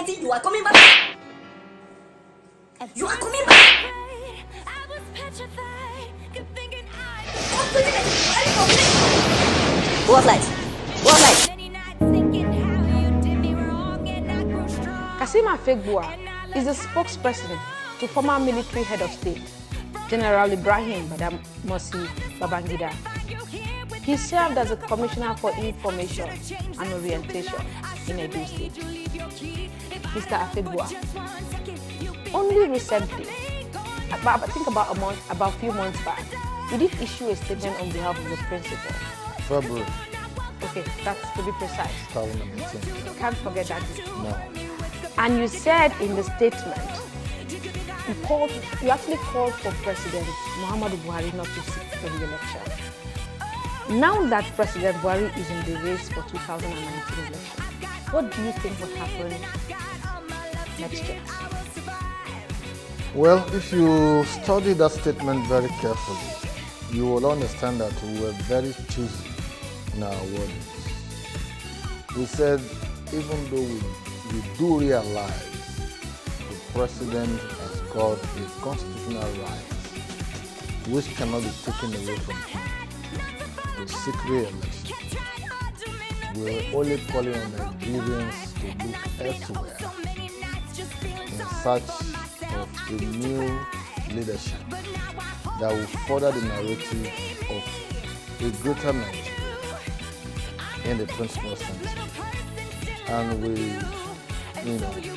fighting, you are coming back. You are coming back. Go offline. Go offline. Kassim Afegbua is the spokesperson to former military head of state, General Ibrahim Badamasi Babangida. He served as a commissioner for information and orientation in Edo State. Mr. Afegbua, only recently, I think about a few months back, you did issue a statement on behalf of the principal. February. Okay, that's to be precise. 2018. Can't forget that. No. And you said in the statement, you actually called for President Muhammadu Buhari not to seek for the election. Now that President Buhari is in the race for 2019 election, what do you think will happen next year? Well, if you study that statement very carefully, you will understand that we were very choosy in our wordings. We said, even though we do realize the president has got a constitutional right which cannot be taken away from him to seek re-election, we were only calling on Nigerians to look elsewhere in search of a new leadership that will further the narrative of a greater Nigeria in the 21st century. And we,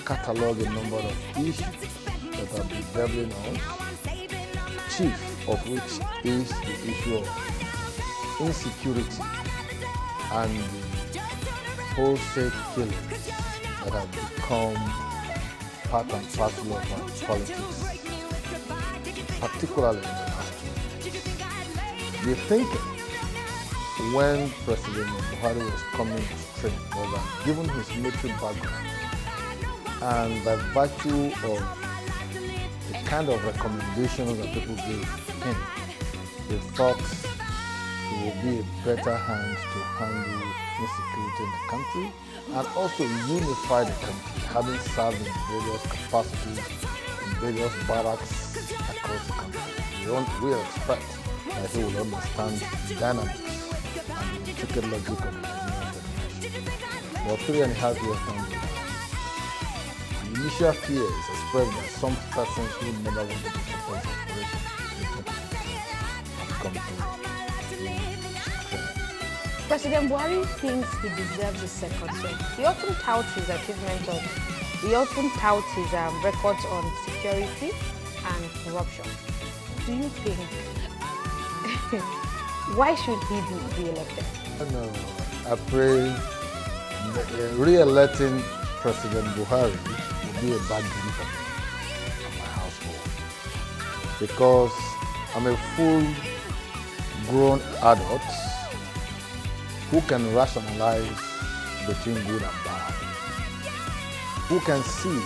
catalog a number of issues that have been bedeviling us, chief of which is the issue of insecurity and the wholesale killings that have become part and parcel of our politics, particularly in the last 2 years. The thinking when President Buhari was coming to strength was that, given his military background and by virtue of the kind of recommendations that people gave him, they thought he would be a better hand to handle insecurity in the country and also unify the country, having served in various capacities in various barracks across the country. We expect that he will understand the dynamics and the intricate logic of the Nigerian federation. But 3.5 years down the line, the initial fears expressed by some persons who never wanted to support the operation have come true. President Buhari thinks he deserves a second term. He often touts his achievements his records on security and corruption. Do you think, why should he be re-elected? No, I pray re-electing President Buhari will be a bad dream for my household, because I'm a full-grown adult who can rationalize between good and bad, who can see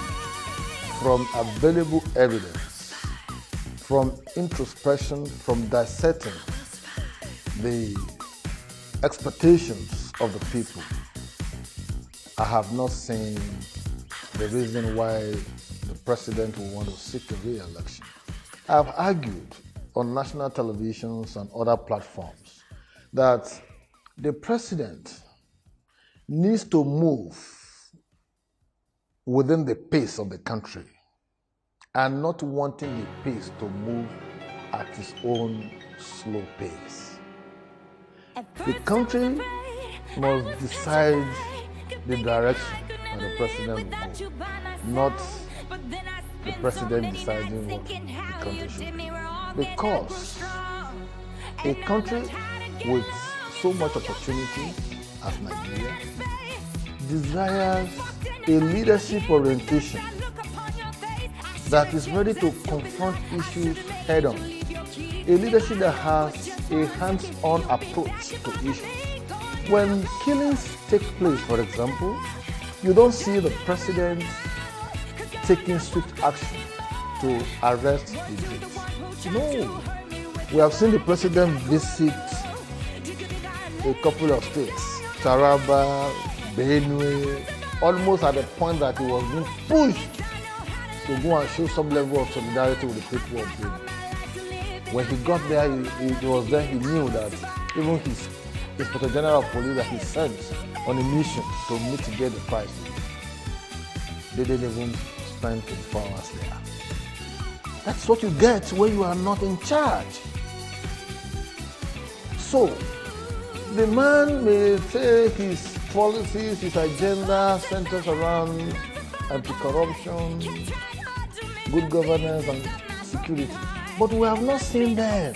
from available evidence, from introspection, from dissecting the expectations of the people. I have not seen the reason why the president will want to seek a re-election. I have argued on national televisions and other platforms that the president needs to move within the pace of the country and not wanting the pace to move at his own slow pace. The country must decide the direction that the president will go, not the president deciding what the country should be. Because a country with so much opportunity as Nigeria desires a leadership orientation that is ready to confront issues head-on, a leadership that has a hands-on approach to issues. When killings take place, for example, you don't see the president taking swift action to arrest the victims. No. We have seen the president visit a couple of states, Taraba, Benue, almost at the point that he was being pushed to go and show some level of solidarity with the people of Benin. When he got there, it was then he knew that even his Inspector General of Police that he sent on a mission to mitigate the crisis, they didn't even spend 24 hours there. That's what you get when you are not in charge. So, the man may say his policies, his agenda centers around anti-corruption, good governance and security. But we have not seen them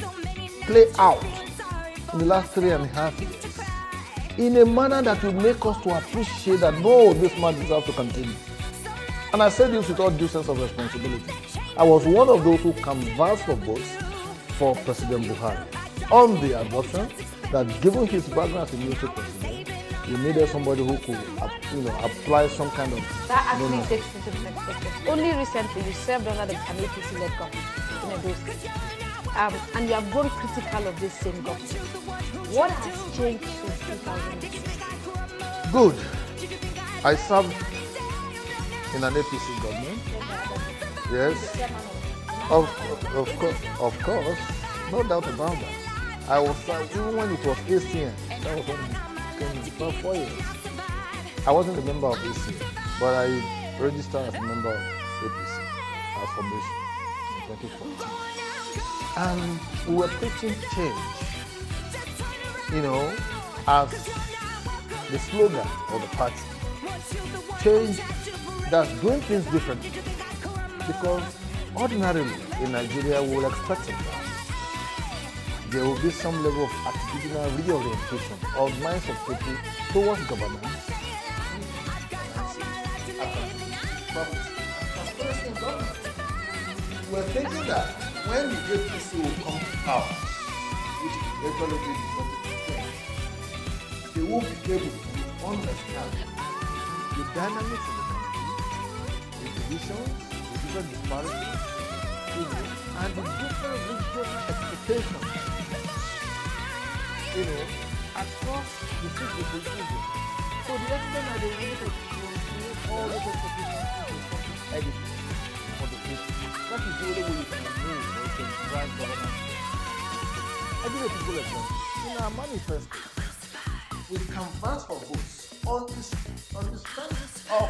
play out in the last 3.5 years in a manner that will make us to appreciate that no, this man deserves to continue. And I say this with all due sense of responsibility. I was one of those who canvassed for votes for President Buhari on the assumption that given his background as a military president, we needed somebody who could, apply some kind of... That actually takes into the next question. Only recently, you served under the APC-led government in Edo State. And you have grown critical of this same government. What has changed since 2006? Good. I served in an APC government. Yes. Of course. No doubt about that. I was even when it was ACN, that was about 4 years. I wasn't a member of ACN, but I registered as a member of APC as formation in 2014. And we were preaching change, as the slogan of the party. Change that's doing things differently. Because ordinarily in Nigeria, we will expect that there will be some level of attitudinal reorientation of minds of people towards governance. We're thinking that when the APC will come out, which eventually did in 2015, they will be able to understand the dynamics of the country, the divisions, the different disparities, and the different regional expectations, across the six regions. So the extent that they need to create all those expectations into editing for the people. That is the only way you can move or you can drive government. I give a simple example. In our manifesto, we canvass for votes on the strength of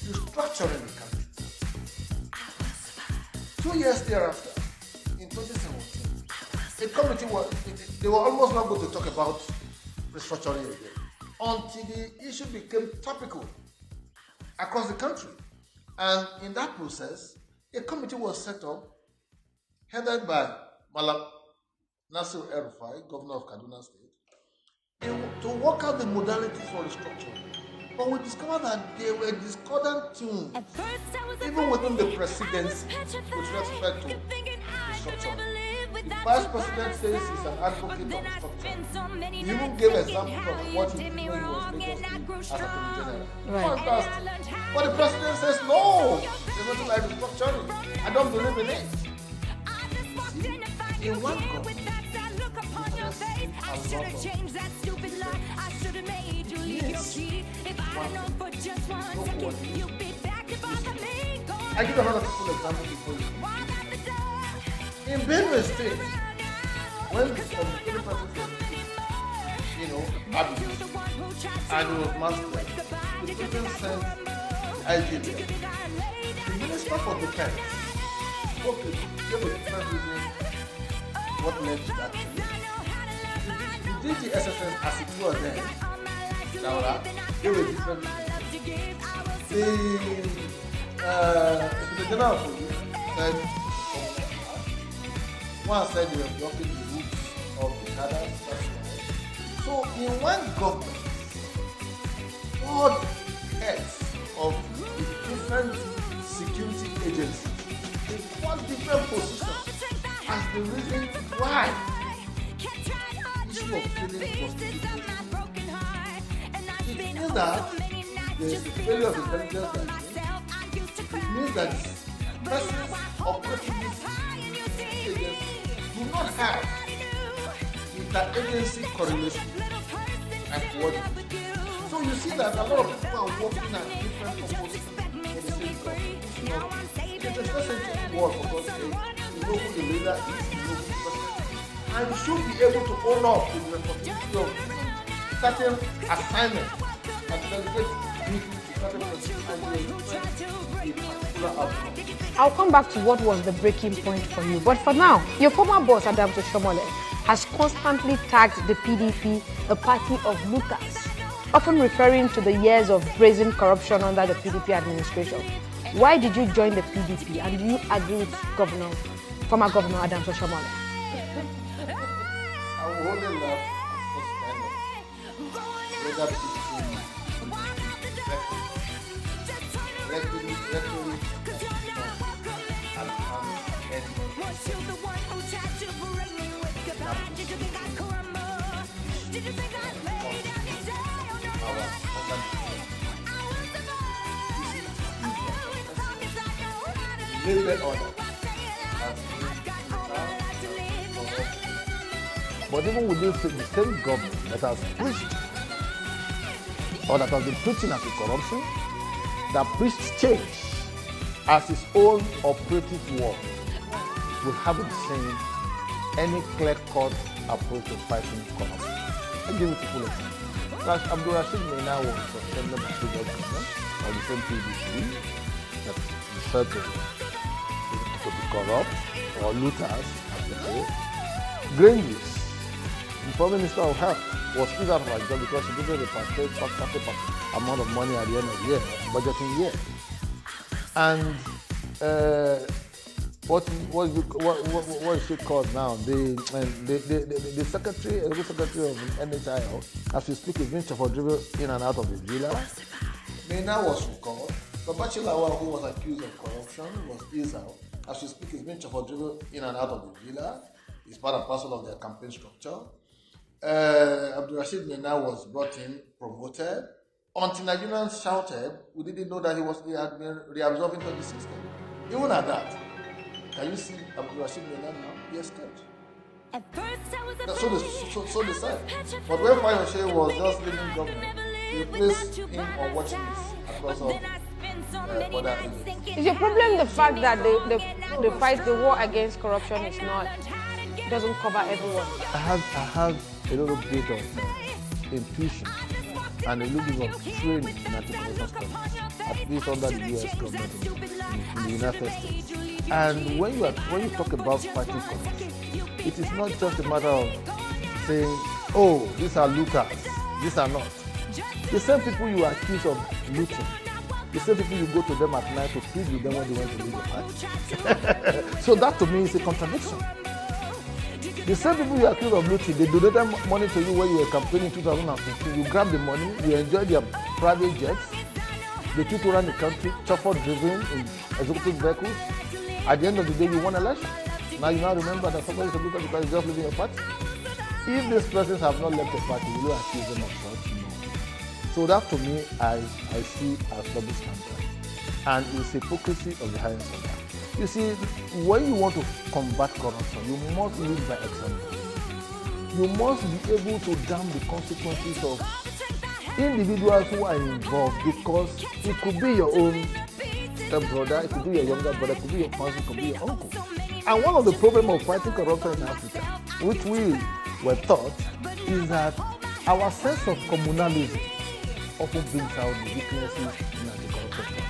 restructuring the country. 2 years thereafter, in 2017, the committee they were almost not going to talk about restructuring again until the issue became topical across the country. And in that process, a committee was set up, headed by Malam Nasir El-Rufai, governor of Kaduna State, to work out the modalities for restructuring. But we discovered that there were discordant tunes, even within the presidency, with respect to restructuring. The vice president says he's an advocate of restructuring. He even gave examples of what he did when he was Lagos as Attorney General. Fantastic. But the president says, no, there's nothing like restructuring. I don't believe in it. See, in one government, I give another simple example before you. In Benue State, when the president was, abused and he was massacred, the president sent IGP. The Minister for Defense spoke to give a different reason what led to that. The DGSSS, as it was then, Laura, gave a different reason. The General Police said, one said they were blocking the routes of the cadres. So in one government, all heads of the different security agencies in one different position as the reason why the issue of killing was difficult. It means that there is a failure of intelligence. It means that persons operating this agency do not have interagency correlation and coordination. So you see that a lot of people are working at different purposes for the same government. It's a sensitive word for God's sake. You know who the leader is, you know who the president is. And you should be able to own up to the responsibility of certain assignments and delegate duties to certain persons and you expect a particular outcome. I'll come back to what was the breaking point for you. But for now, your former boss, Adams Oshiomhole, has constantly tagged the PDP a party of looters, often referring to the years of brazen corruption under the PDP administration. Why did you join the PDP, and do you agree with former Governor Adams Oshiomhole? I will only love first stand up. Whether PDP rhetoric, but even within the same government that has preached or that has been preaching anti-corruption, that preached change as its own operative word, we haven't seen any clear-cut approach to fighting corruption. I'll give it a full example. Like Abdul Rashid Maina was suspended by the government or the same PDP that referred to be corrupt or looters, as they say. Granges, the Prime Minister of Health, was kicked out of her job because she didn't repatriate a amount of money at the end of the year, budgeting year. And what is she called now? The secretary, the secretary of NHIL, as we speak, is being driven in and out of the villa. Maina was recalled. Babachi Lawal, who was accused of corruption, was eased out. As we speak, is being driven in and out of the villa. It's part and parcel of their campaign structure. Abdul Rashid Maina was brought in, promoted. Until Nigerians shouted, we didn't know that he had been reabsorbed into the system. Even at that, can you see Abdul Rashid Maina now? He escaped. So they said. But when Fayose was just leaving government, they replaced him on watching list across all other agencies. Is your problem the fact that the war against corruption doesn't cover everyone? I have a little bit of intuition and a little bit of training in anti-corruption studies, at least under the US government in the United States. And when you talk about fighting corruption, it is not just a matter of saying, oh, these are looters, these are not. The same people you accuse of looting, the same people you go to them at night to plead with them when they want to leave the party. So that to me is a contradiction. The same people you accuse of looting, they donated money to you when you were campaigning in 2015. You grabbed the money, you enjoyed their private jets, they took you around the country, chauffeur-driven in executive vehicles. At the end of the day, you won election. Now you now remember that somebody is a looter because he's just leaving your party. If these persons have not left the party, will you accuse them of such? No. So that to me, I see as double standard. And it's hypocrisy of the highest order. You see, when you want to combat corruption, you must lead by example. You must be able to damn the consequences of individuals who are involved, because it could be your own stepbrother, it could be your younger brother, it could be your cousin, it could be your uncle. And one of the problems of fighting corruption in Africa, which we were taught, is that our sense of communalism often brings out the weaknesses in anti-corruption.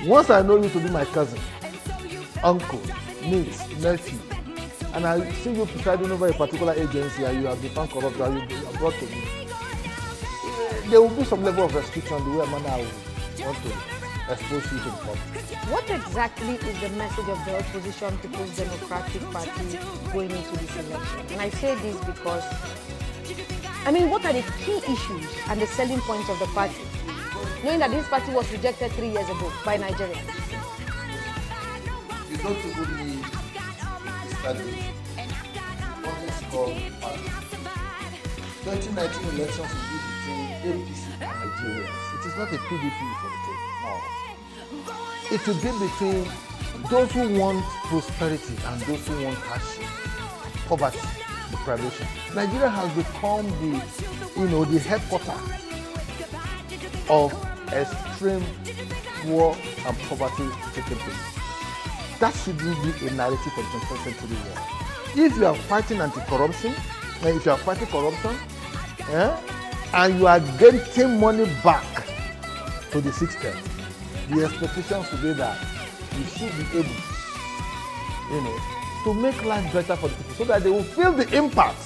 Once I know you to be my cousin, uncle, niece, nephew, and I see you presiding over a particular agency and you have been found corrupt and you are brought to me, there will be some level of restriction the way I want to expose you to the public. What exactly is the message of the opposition People's Democratic Party going into this election? And I say this because, what are the key issues and the selling points of the party, knowing that this party was rejected 3 years ago by Nigeria? You don't even need to study what is called party. 2019 elections will be between APC and Nigerians. It is not a PDP for the case. No. It will be between those who want prosperity and those who want hardship, poverty, deprivation. Nigeria has become the the headquarters of extreme war and poverty taking place. That shouldn't be a narrative for the 21st century world. If you are fighting anti-corruption, if you are fighting corruption, and you are getting money back to the system, the expectation should be that you should be able, to make life better for the people so that they will feel the impact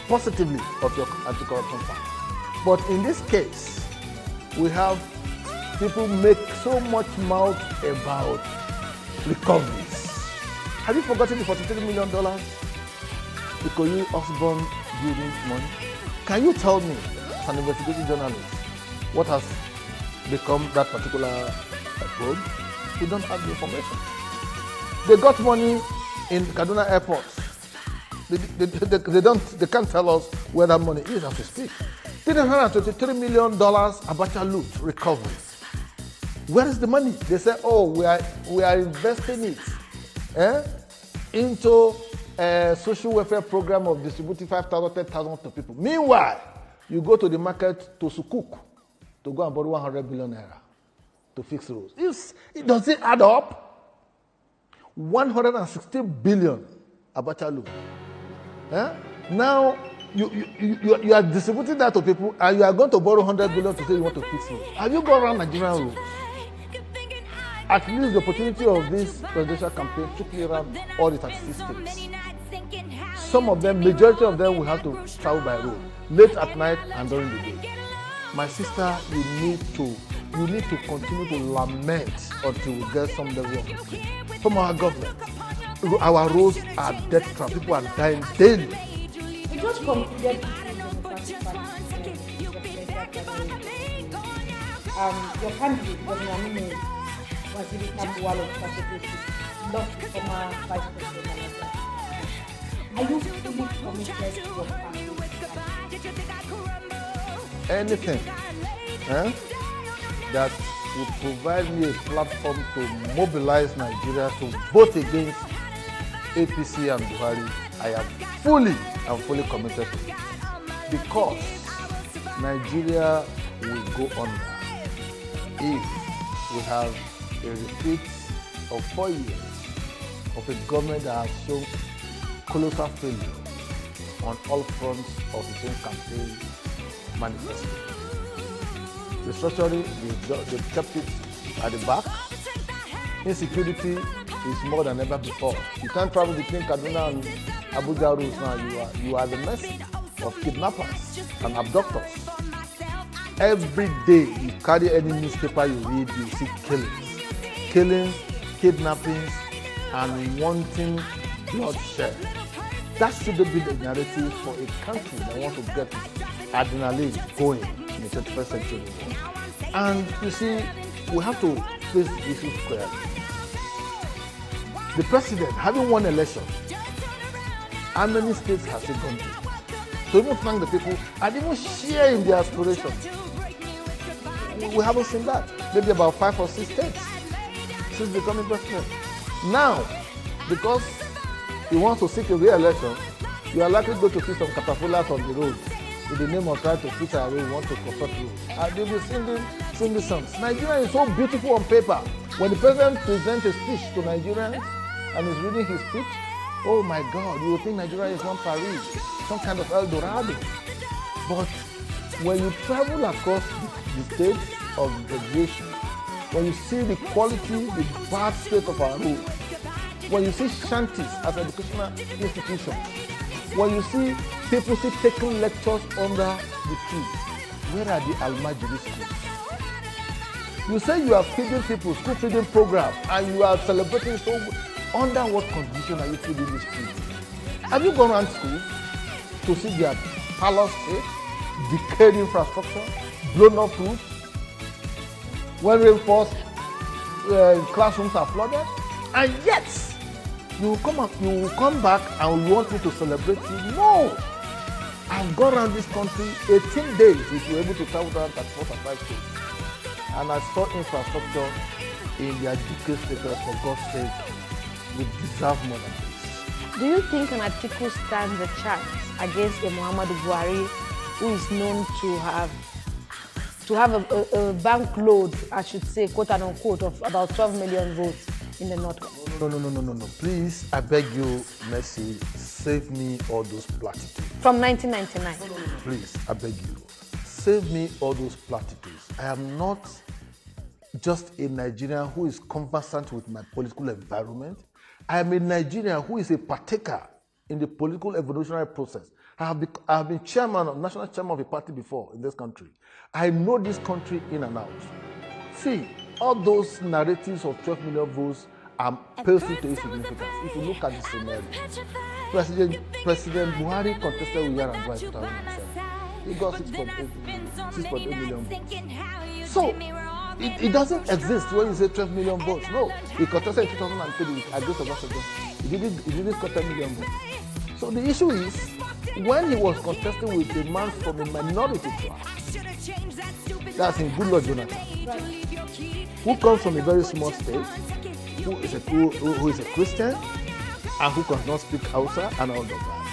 positively of your anti-corruption fight. But in this case, we have people make so much mouth about recoveries. Have you forgotten the $43 million Ikoyi Osborn building money? Can you tell me, as an investigative journalist, what has become that particular probe? We don't have the information. They got money in Kaduna Airport. They can't tell us where that money is as we speak. $323 million Abacha loot recovery. Where is the money? They say, we are investing it into a social welfare program of distributing 5,000, 10,000 to people. Meanwhile, you go to the market to Sukuk to go and borrow 100 billion naira to fix roads. Does it add up? 160 billion Abacha loot. Now, you are distributing that to people and you are going to borrow 100 billion to say you want to fix roads. Have you gone around Nigerian roads? At least the opportunity of this presidential campaign took me around all the 36 states. Some of them, majority of them will have to travel by road, late at night and during the day. My sister, you need to continue to lament until we get some level of victory from our government. Our roads are death traps. People are dying daily. We just concluded your candidate, Governor Aminu Waziri Tambuwal of Kwara, lost the former Vice President. Are you fully committed to your party? Anything that will provide me a platform to mobilize Nigeria to vote against APC and Buhari, I am fully committed to it. Because Nigeria will go under if we have a repeat of 4 years of a government that has shown colossal failure on all fronts of its own campaign manifesto. Restructuring, they've kept it at the back. Insecurity is more than ever before. You can't travel between Kaduna and Abuja roads now. You are the mercy of kidnappers and abductors. Every day you carry any newspaper you read, you see killings, kidnappings, and wanting bloodshed. That shouldn't be the narrative for a country that wants to get adrenaline going in the 21st century. And you see, we have to face the issue squarely. The president, having won election, how many states has he gone to? To even thank the people and even share in their aspirations. We haven't seen that. Maybe about 5 or 6 states since becoming president. Now, because he wants to seek a re-election, you are likely going to see some catapults on the road in the name of trying to fix our road, want to construct roads. And they'll be singing songs. Nigeria is so beautiful on paper. When the president presents a speech to Nigerians and is reading his speech, oh my God, you will think Nigeria is one Paris, some kind of El Dorado. But when you travel across the states of degradation, when you see the quality, the bad state of our roads, when you see shanties as educational institutions, when you see people still taking lectures under the tree, where are the Almajiri schools? You say you are feeding people, school feeding program, and you are celebrating so under what condition are you feeding these people? Have you gone around schools to see their parlor state, decayed infrastructure, blown up roofs? When rain falls, classrooms are flooded, and yet you will come back and you want me to celebrate you? No! I've gone around this country 18 days if you're able to travel around 34 or 5 states. And I saw infrastructure in their decayed status. For God's sake, we deserve more than this. Do you think an Atiku stands a chance against a Muhammadu Buhari who is known to have a bank load, I should say, quote and unquote, of about 12 million votes in the Northwest. No. Please, I beg you, Mercy, save me all those platitudes. From 1999. Please, I beg you, save me all those platitudes. I am not just a Nigerian who is conversant with my political environment. I am a Nigerian who is a partaker in the political evolutionary process. I have been national chairman of a party before in this country. I know this country in and out. See, all those narratives of 12 million votes are paltry to insignificance. If you look at the scenario, President Buhari contested with Yar'Adua in 2007. He got 6.8 million votes. So, it doesn't exist when you say 12 million votes. No, he contested in 2003 with Agnes Obasanjo. He didn't get 10 million votes. So the issue is, when he was contesting with a man from a minority tribe, that's in Goodluck Jonathan, who comes from a very small state, who is a Christian, and who does not speak Hausa and all of that,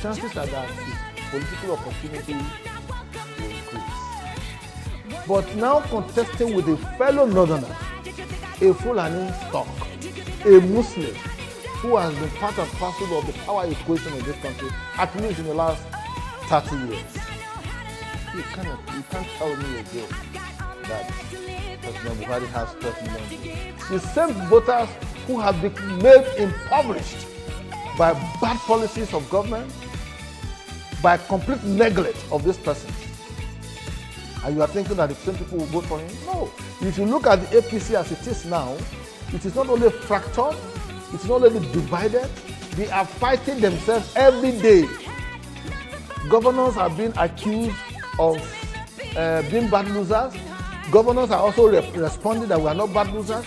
chances are that his political opportunity will increase. But now contesting with a fellow northerner, a Fulani stock, a Muslim, who has been part and parcel of the power equation in this country, at least in the last 30 years. You can't tell me again that President Buhari has 12 million votes. The same voters who have been made impoverished by bad policies of government, by complete neglect of this person. And you are thinking that the same people will vote for him? No. If you look at the APC as it is now, it is not only fractured, it's not only divided, they are fighting themselves every day. Governors are being accused of being bad losers. Governors are also responding that we are not bad losers.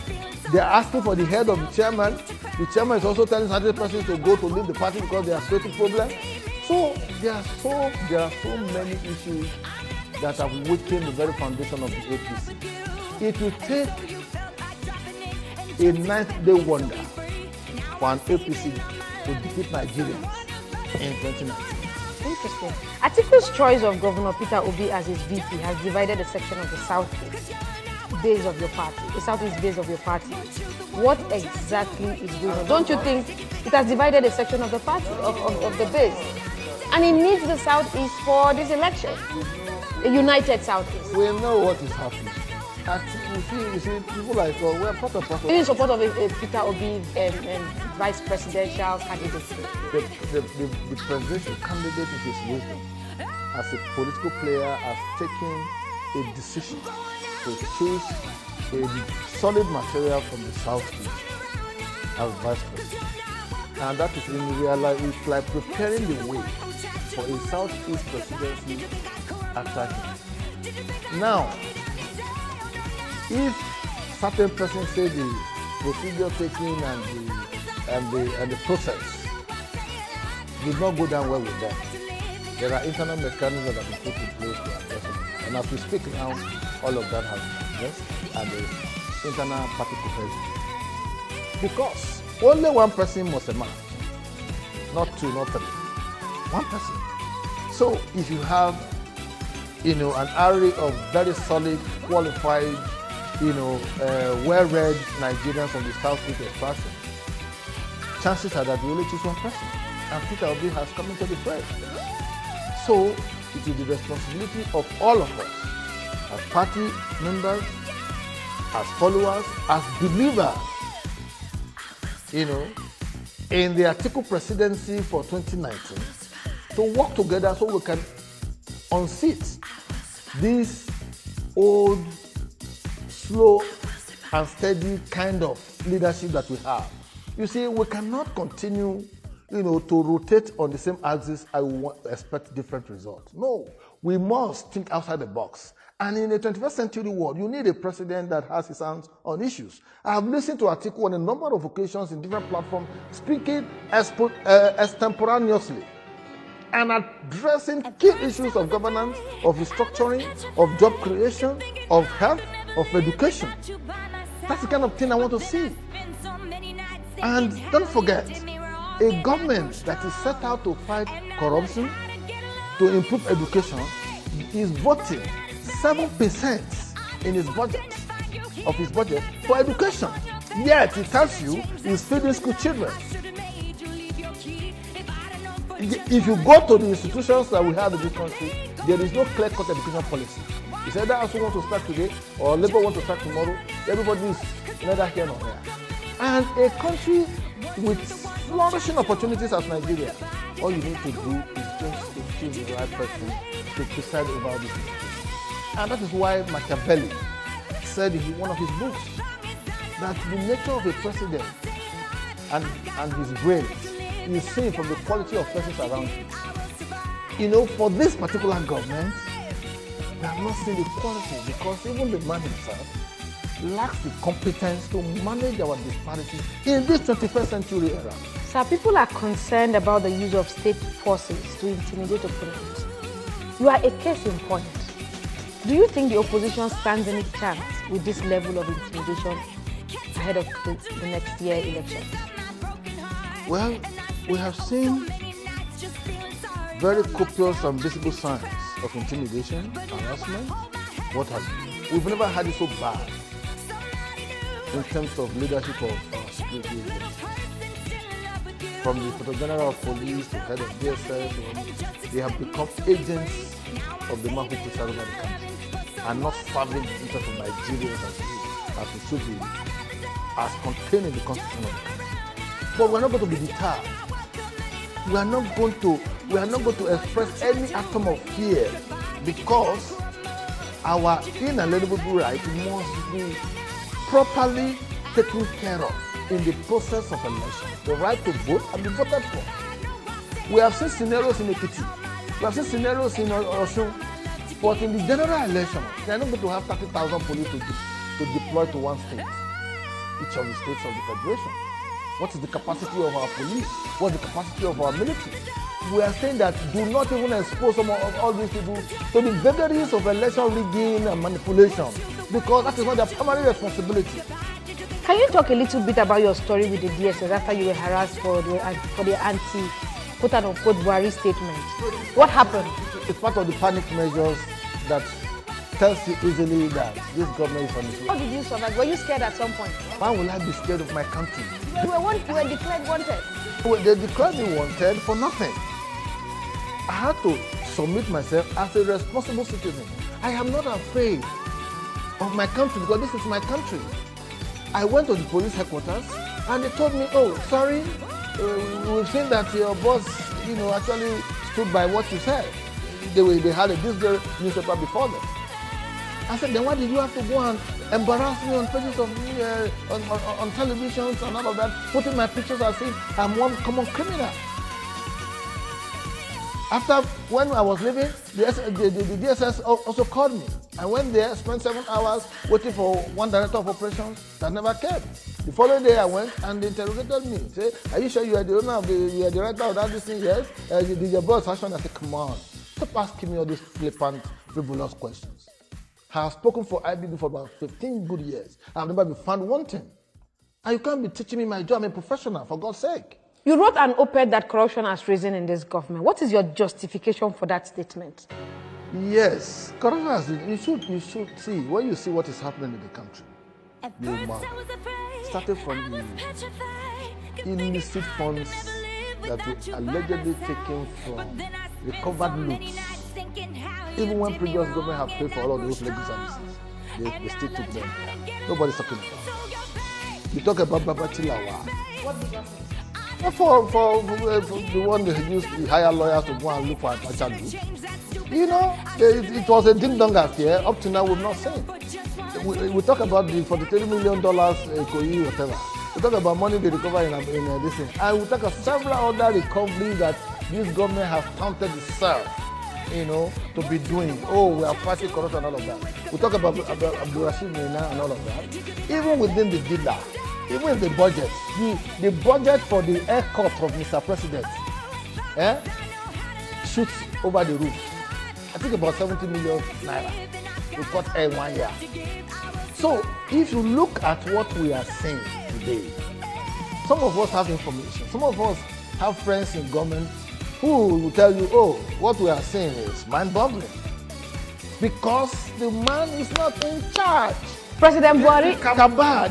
They are asking for the head of the chairman. The chairman is also telling certain persons to go to leave the party because they are creating problems. So there are so many issues that have weakened the very foundation of the APC. It will take a ninth-day wonder for an APC to defeat Nigerians in 2019. Interesting. Atiku's choice of Governor Peter Obi as his VP has divided a section of the Southeast base of your party, the Southeast base of your party. What exactly is going on? Don't you think it has divided a section of the party, of the base? And it needs the Southeast for this election, a united Southeast. We know what is happening. You see, people like, we are part of process. In support of a Peter Obi vice presidential candidacy. The presidential candidate, in his wisdom, as a political player, has taken a decision to choose a solid material from the Southeast as vice president. And that is in reality, it's like preparing the way for a Southeast presidency after him. Now, if certain persons say the procedure taking and the process did not go down well with them, there are internal mechanisms that have been put in place to address it. And as we speak now, all of that has been addressed and the internal party cohesion. Because only one person must emerge, not two, not three. One person. So if you have, an array of very solid, qualified, well-read Nigerians from the Southeast extraction, chances are that we only choose one person. And Peter Obi has come into the fray. So it is the responsibility of all of us, as party members, as followers, as believers, in the Atiku presidency for 2019, to work together so we can unseat this old, slow and steady kind of leadership that we have. You see, we cannot continue, to rotate on the same axis and expect different results. No, we must think outside the box. And in the 21st century world, you need a president that has his hands on issues. I have listened to Atiku on a number of occasions in different platforms, speaking extemporaneously and addressing key issues of governance, of restructuring, of job creation, of health, of education. That's the kind of thing I want to see. And don't forget, a government that is set out to fight corruption, to improve education is voting 7% in his budget, for education. Yet he tells you he's feeding school children. If you go to the institutions that we have in this country, there is no clear-cut education policy. It's either ASU wants to start today or Labour wants to start tomorrow. Everybody is neither here nor there. And a country with flourishing opportunities as Nigeria, all you need to do is just to choose the right person to preside over this. And that is why Machiavelli said in one of his books that the nature of a president and his brains is seen from the quality of persons around him. You know, for this particular government, we have not seen the quality because even the man himself lacks the competence to manage our disparities in this 21st century era. Sir, people are concerned about the use of state forces to intimidate opponents. You are a case in point. Do you think the opposition stands any chance with this level of intimidation ahead of the next year elections? Well, we have seen very copious and visible signs of intimidation, harassment, what have you. We've never had it so bad in terms of leadership of our security agencies. From the Inspector General of Police to head of DSS, they have become agents of the man who puts over the country and not serving the interest of Nigerians as it should be, as contained in the constitution of the country. But we're not going to be deterred. We are not going to express any atom of fear because our inalienable right must be properly taken care of in the process of election. The right to vote and be voted for. We have seen scenarios in Ekiti. We have seen scenarios in Osun. But in the general election, they are not going to have 30,000 police to deploy to one state, each of the states of the federation. What is the capacity of our police? What is the capacity of our military? We are saying that do not even expose some of all these people to the vagaries of election rigging and manipulation, because that is not their primary responsibility. Can you talk a little bit about your story with the DSS after you were harassed for the anti-quote-unquote Buhari statement? What happened? It's part of the panic measures that tells you easily that this government is on its way. How did you survive? Were you scared at some point? Why will I be scared of my country? You were declared wanted. Well, they declared me wanted for nothing. I had to submit myself as a responsible citizen. I am not afraid of my country because this is my country. I went to the police headquarters and they told me, oh, sorry, we've seen that your boss, actually stood by what you said. They had a Disney newspaper before them. I said, then why did you have to go and embarrass me on pages of on televisions and all of that, putting my pictures as if I'm one common criminal? After, when I was leaving, the DSS also called me. I went there, spent 7 hours waiting for one director of operations that never came. The following day I went and they interrogated me. Say, are you sure you are the owner of you are the director of that thing? Yes. Did your boss action? I said, come on. Stop asking me all these flippant, frivolous questions. I have spoken for IBB for about 15 good years. I've never been found wanting. And you can't be teaching me my job. I'm a professional, for God's sake. You wrote an op-ed that corruption has risen in this government. What is your justification for that statement? Yes, corruption has risen. You should see, when you see what is happening in the country, you must, starting from the illicit funds that were allegedly taken from recovered loots. Even when previous government have paid for all of those legal services, they still took them. Nobody's talking about it. You talk about Babati Lawal. What did you say? For the one they used to hire lawyers to go and look for Abacha group. It was a ding-dong affair. Up to now, we've not seen. We talk about the $43 million Koyi, whatever. We talk about money they recover in this thing. And we talk of several other recoveries that this government has counted itself, to be doing. Oh, we are fighting corruption and all of that. We talk about Abdul Rashid Meena and all of that. Even within the DIDA, even the budget, the budget for the haircut of Mr. President shoots over the roof. I think about 70 million naira to cut hair 1 year. So if you look at what we are seeing today, some of us have information, some of us have friends in government who will tell you, oh, what we are saying is mind-boggling. Because the man is not in charge. President Buhari.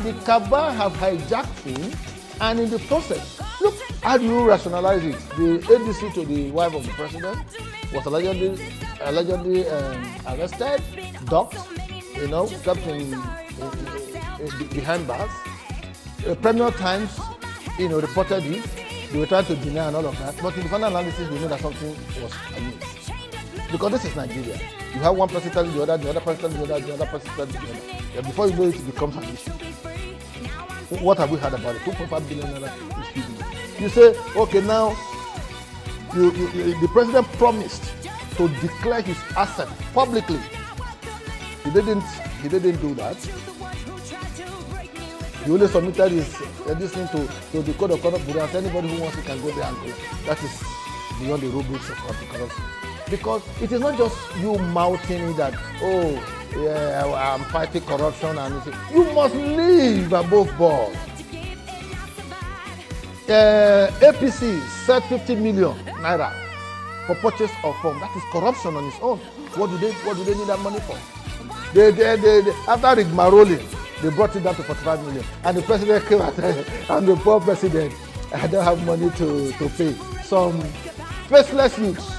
The cabal have hijacked him, and in the process, look, how do you rationalize it? The ADC to the wife of the president was allegedly arrested, docked, kept in behind bars. Premier Times, reported it. They were trying to deny and all of that. But in the final analysis, we know that something was amiss. Because this is Nigeria. You have one president, the other president, the other president, the other. Yeah, before you know it, it becomes an issue. What have we heard about it? 2.5 billion naira is huge. You say, okay, now the president promised to declare his asset publicly. He didn't do that. He only submitted his this thing to the Code of Conduct Bureau, and anybody who wants it can go there and go. That is beyond the rubrics of corruption. Because it is not just you mouthing that, oh, yeah, I'm fighting corruption, and you must live above board. APC set 50 million naira for purchase of form. That is corruption on its own. What do they need that money for? They after rigmarole, they brought it down to 45 million. And the president came out, and the poor president, I don't have money to pay. Some faceless youths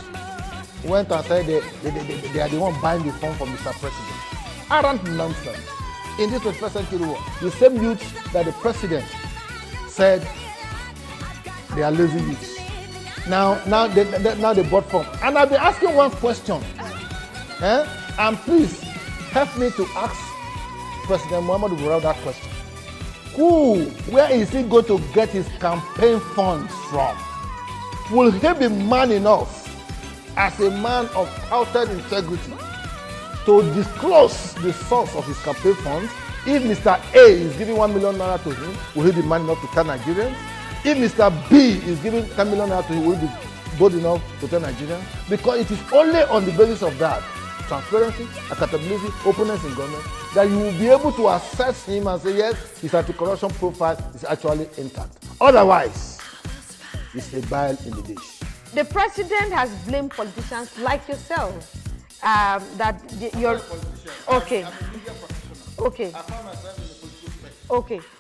went and said they are the one buying the phone from Mr. President. Arrant nonsense. In this 21st century war, the same youths that the president said they are lazy youths. Now they bought phone. And I've been asking one question. And please help me to ask President Muhammadu Buhari that question. Where is he going to get his campaign funds from? Will he be man enough as a man of outer integrity to disclose the source of his campaign funds? If Mr. A is giving 1 million naira to him, will he be man enough to tell Nigerians? If Mr. B is giving 10 million naira to him, will he be bold enough to tell Nigerians? Because it is only on the basis of that, transparency, accountability, openness in government, that you will be able to assess him and say, yes, his anti-corruption profile is actually intact. Otherwise, it's a bile in the dish. The president has blamed politicians like yourself you're okay.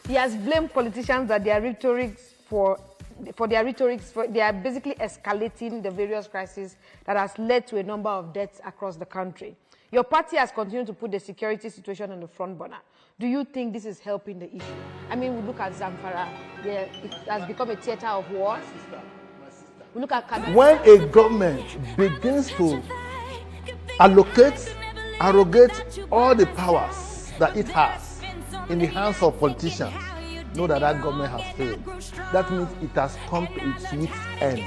He has blamed politicians that their rhetorics they are basically escalating the various crises that has led to a number of deaths across the country. Your party has continued to put the security situation on the front burner. Do you think this is helping the issue? I mean, we look at Zamfara, it has become a theater of war. We look at Kaduna. When a government begins to arrogate all the powers that it has in the hands of politicians, know that government has failed. That means it has come to its wit's end.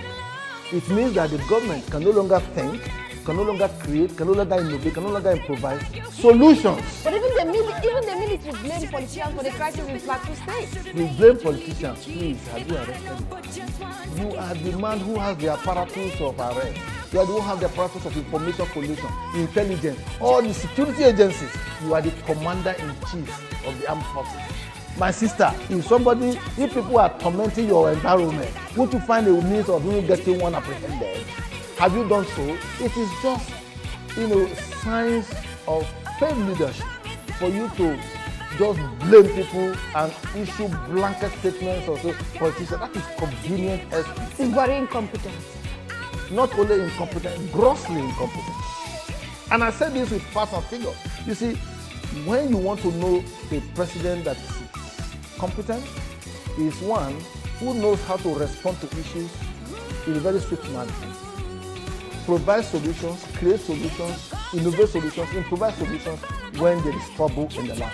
It means that the government can no longer think, can no longer create, can no longer innovate, can no longer improvise solutions. But even the military blame politicians for the crisis in Plateau State. You blame politicians, please. Have you arrested them? You are the man who has the apparatus of arrest. You are the one who has the apparatus of information collection, intelligence, all the security agencies. You are the commander-in-chief of the armed forces. My sister, if people are tormenting your environment, would you find a means of you getting one apprehended? Have you done so? It is just, signs of failed leadership for you to just blame people and issue blanket statements or so. Politicians, that is convenient excuse. It's very incompetent. Not only incompetent, grossly incompetent. And I say this with facts and figures. You see, when you want to know a president that is competent, is one who knows how to respond to issues in a very swift manner. Provide solutions, create solutions, innovate solutions, improvise solutions when there is trouble in the land.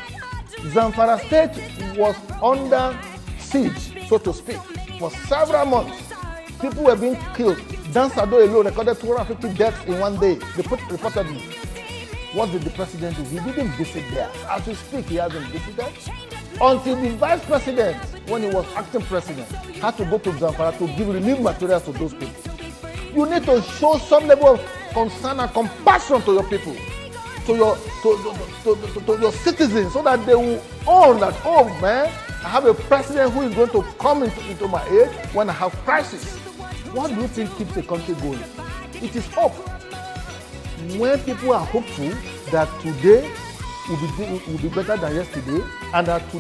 Zamfara State was under siege, so to speak, for several months. People were being killed. Dan Sado alone recorded 250 deaths in one day, reportedly. What did the president do? He didn't visit there. As we speak, he hasn't visited. Until the vice president, when he was acting president, had to go to Zamfara to give relief materials to those people. You need to show some level of concern and compassion to your people, to your citizens, so that they will own that, oh man, I have a president who is going to come into my aid when I have crisis. What do you think keeps a country going? It is hope. When people are hopeful that today will be better than yesterday, and that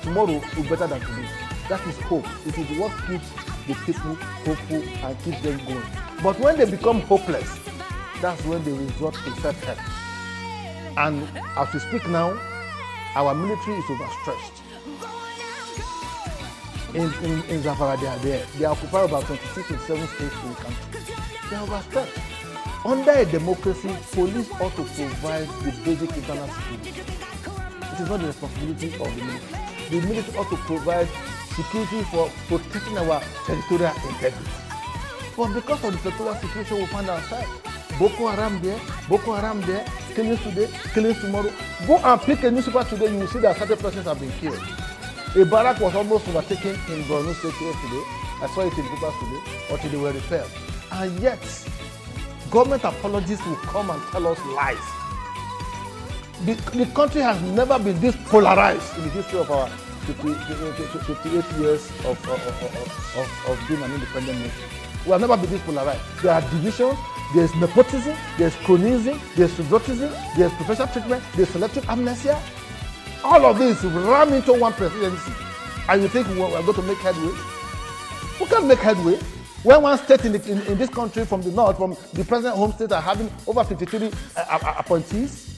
tomorrow will be better than today, that is hope. It is what keeps the people hopeful and keeps them going. But when they become hopeless, that's when they resort to self-help. And as we speak now, our military is overstretched. In Zamfara, they are there. They occupy about 26 to 7 states in the country. They are overstretched. Under a democracy, police ought to provide the basic internal security. It is not the responsibility of the military. The military ought to provide security for protecting our territorial integrity. But because of the peculiar situation we find ourselves, Boko Haram there, killings today, killings tomorrow. Go and pick a newspaper today, you will see that certain persons have been killed. A barrack was almost overtaken in Borno State yesterday. I saw it in the papers today, until they were repaired. And yet, government apologists will come and tell us lies. The country has never been this polarized in the history of our 58 years of being an independent nation. We have never been this polarized. There are divisions, there is nepotism, there is cronyism, there is favoritism, there is preferential treatment, there is selective amnesia. All of this ram into one presidency. And you think we are going to make headway? We can't make headway. When one state in this country from the north, from the present home state, are having over 53 appointees.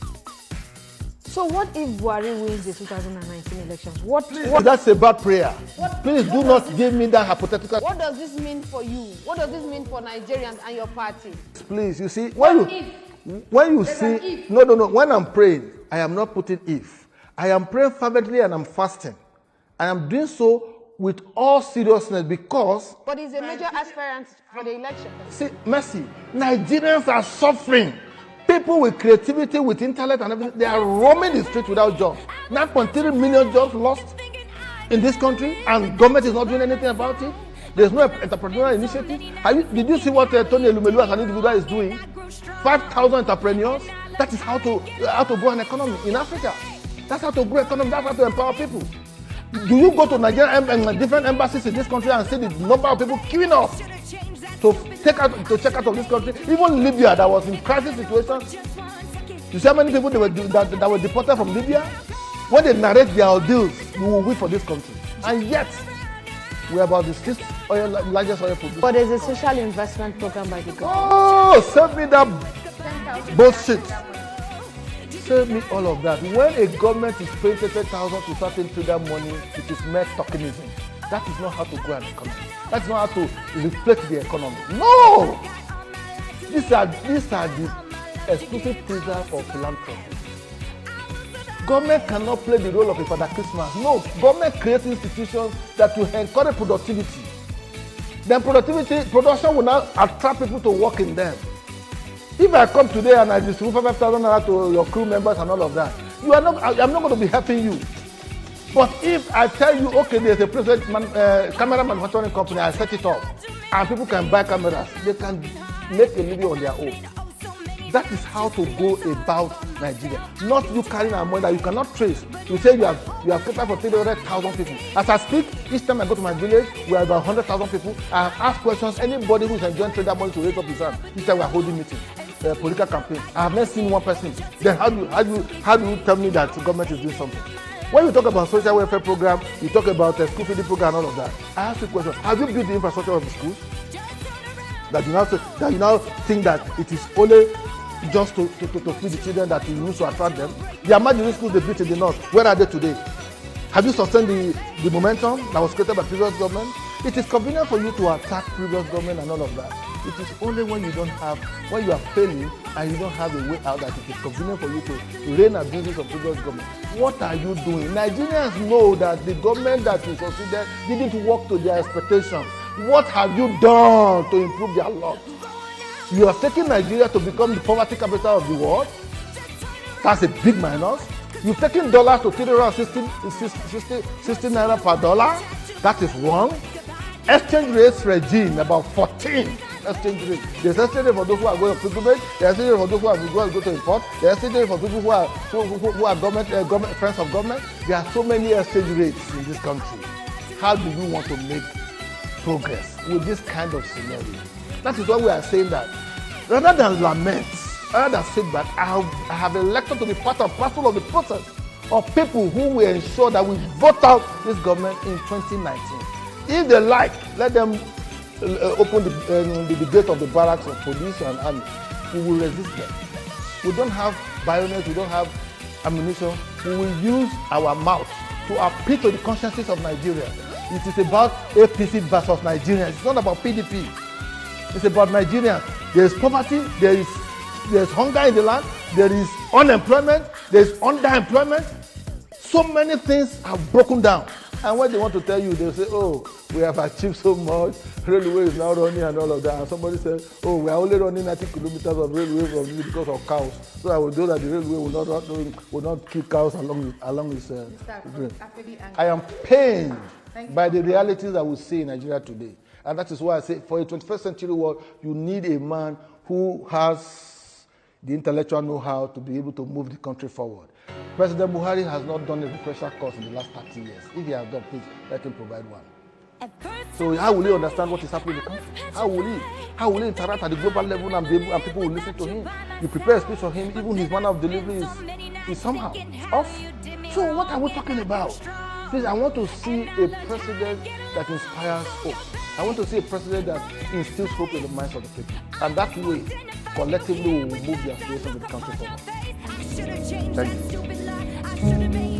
So what if Buhari wins the 2019 elections? That's a bad prayer. Please do not give me that hypothetical. What does this mean for you? What does this mean for Nigerians and your party? Please, you see, when you see, no, when I'm praying, I am not putting if. I am praying fervently and I'm fasting. I am doing so with all seriousness because... But he's a major aspirant for the election. See, Mercy, Nigerians are suffering. People with creativity, with intellect and everything, they are roaming the streets without jobs. 9.3 million jobs lost in this country, and government is not doing anything about it. There's no entrepreneurial initiative. Did you see what Tony Elumelu as an individual is doing? 5,000 entrepreneurs. That is how to grow an economy in Africa. That's how to grow economy. That's how to empower people. Do you go to Nigeria and different embassies in this country and see the number of people queuing up to check out of this country? Even Libya, that was in crisis situation. You see how many people that were deported from Libya? When they narrate their ordeals, you will weep for this country. And yet, we are about the sixth largest oil producer. But there's a social investment program by the government. Oh, save me that bullshit. Save me all of that. When a government is paying 30,000 to certain trader money, it is mere tokenism. That is not how to grow an economy. That's not how to reflect the economy. No! These are the exclusive prisoners of philanthropy. Government cannot play the role of a Father Christmas. No, government creates institutions that will encourage productivity. Then production will now attract people to work in them. If I come today and I distribute 5,000 naira to your crew members and all of that, I'm not going to be helping you. But if I tell you, okay, there's a camera manufacturing company, I set it up, and people can buy cameras, they can make a living on their own. That is how to go about Nigeria. Not you carrying our money that you cannot trace. You say you have prepared for 300,000 people. As I speak, each time I go to my village, we have about 100,000 people. I have asked questions. Anybody who is enjoying trader money to raise up his hand. Each time we are holding meetings, political campaign. I have not seen one person. Then how do you tell me that the government is doing something? When you talk about social welfare program, you talk about school feeding program and all of that. I ask you a question: have you built the infrastructure of the schools? That you now think that it is only just to feed the children that you use to attract them? The Amadi schools they built in the north, where are they today? Have you sustained the momentum that was created by previous government? It is convenient for you to attack previous government and all of that. It is only when you are failing and you don't have a way out that it is convenient for you to rain abuses of previous government. What are you doing? Nigerians know that the government that you succeeded didn't work to their expectations. What have you done to improve their lot? You have taken Nigeria to become the poverty capital of the world. That's a big minus. You've taken dollars to 360 naira per dollar. That is wrong. Exchange rates regime, about 14 exchange rates. There's exchange rate for those who are going to pilgrimage. There's exchange rate for those who are going to go to import. There's exchange rate for people who are government friends of government. There are so many exchange rates in this country. How do you want to make progress with this kind of scenario. That is why we are saying that rather than lament, rather than sit back, I have elected to be part and parcel of the process of people who will ensure that we vote out this government in 2019. If they like, let them open the debate of the barracks of police and army. We will resist them. We don't have bayonets, we don't have ammunition. We will use our mouth to appeal to the consciences of Nigeria. It is about APC versus Nigerians. It's not about PDP. It's about Nigerians. There is poverty, there is hunger in the land, there is unemployment, there is underemployment. So many things have broken down. And when they want to tell you, they'll say, oh, we have achieved so much, railway is now running and all of that. And somebody says, oh, we are only running 90 kilometers of railway from this because of cows. So I will know that the railway will not kill cows along its route. I am pained by the realities that we see in Nigeria today. And that is why I say, for a 21st century world, you need a man who has the intellectual know-how to be able to move the country forward. President Buhari has not done a refresher course in the last 30 years. If he has done, please let him provide one. So how will he understand what is happening in the country? How will he interact at the global level and people will listen to him? You prepare a speech for him, even his manner of delivery is somehow off. So what are we talking about? Please, I want to see a president that inspires hope. I want to see a president that instills hope in the minds of the people. And that way, collectively, we will move the aspirations of the country forward. Thank you.